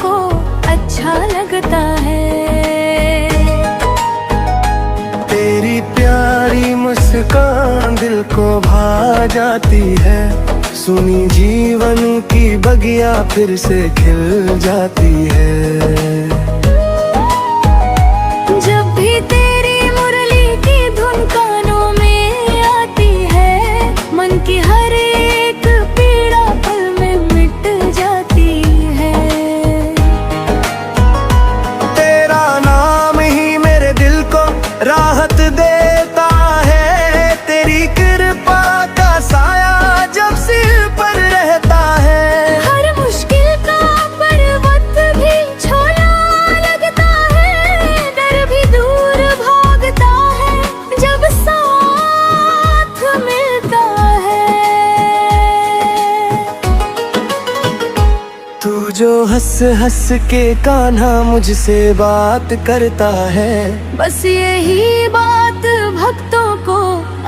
को अच्छा लगता है। तेरी प्यारी मुस्कान दिल को भा जाती है, सुनी जीवन की बगिया फिर से खिल जाती है। जब भी तेरी मुरली की धुन कानों में आती है, मन की हर एक पीड़ा पल में मिट जाती है। तेरा नाम ही मेरे दिल को राहत देता है, तेरी कृपा का साया जब सिर पर रहता है। हर मुश्किल का पर्वत भी छोटा लगता है, डर भी दूर भागता है जब साथ मिलता है। तू जो हंस हंस के कान्हा मुझसे बात करता है, बस यही बात भक्तों को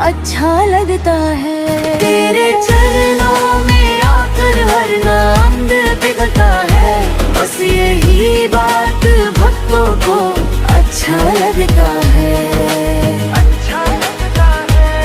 अच्छा लगता है। तेरे चरणों में आकर हर नाम दिल पिघलता है, बस यही बात भक्तों को अच्छा लगता है। अच्छा लगता है।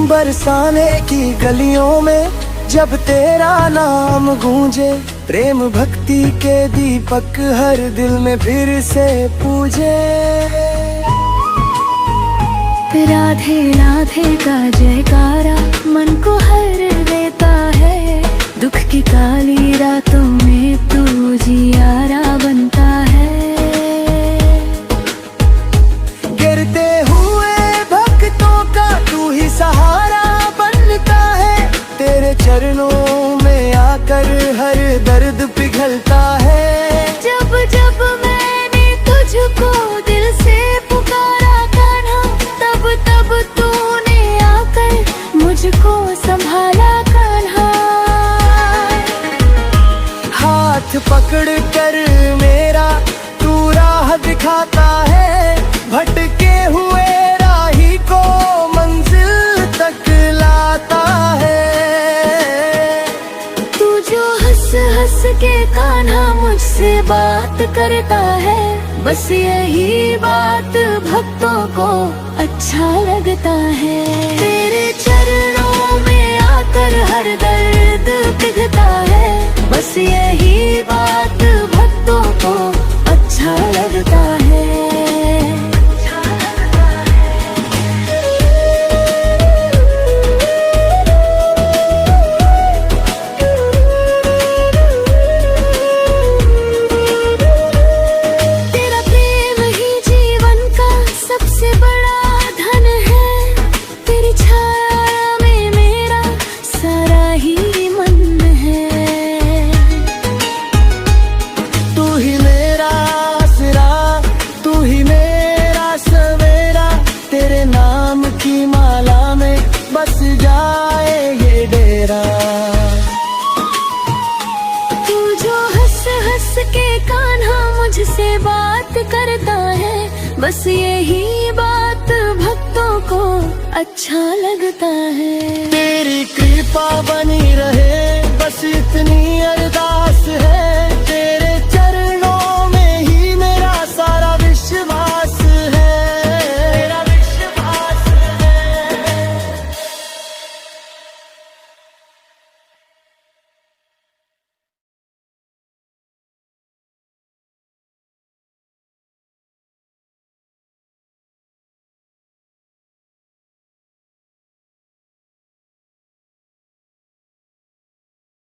बरसाने की गलियों में जब तेरा नाम गूंजे, प्रेम भक्ति के दीपक हर दिल में फिर से पूजे। राधे राधे का जयकारा मन को हर देता है, दुख की काली रातों में तू जियारा बनता है। गिरते हुए भक्तों का तू ही सहारा बनता है, तेरे चरणों में आकर हर दर्द पिघलता है। जब जब मैंने तुझको दिल से पुकारा कान्हा, तब तब तूने आकर मुझको संभाला कान्हा। हाथ पकड़ कर मेरा तू राह दिखाता है, भटके हुए राही को मंजिल तक लाता है। तू जो हंस हंस के कान्हा मुझसे बात करता है, बस यही बात भक्तों को अच्छा लगता है। तेरे चरणों में आकर हर दर्द पिघलता है, बस यही बात भक्तों को अच्छा लगता है। तेरा प्रेम ही जीवन का सबसे बड़ा धन है, तेरी छाया में मेरा सारा ही मन है। तू ही मेरा आसरा, तू ही मेरा सवेरा, तेरे नाम की माला में बस जाए ये डेरा। तू जो हंस हंस के कान्हा मुझसे बात करता है, बस यही बात भक्तों को अच्छा लगता है। तेरी कृपा बनी रहे बस इतनी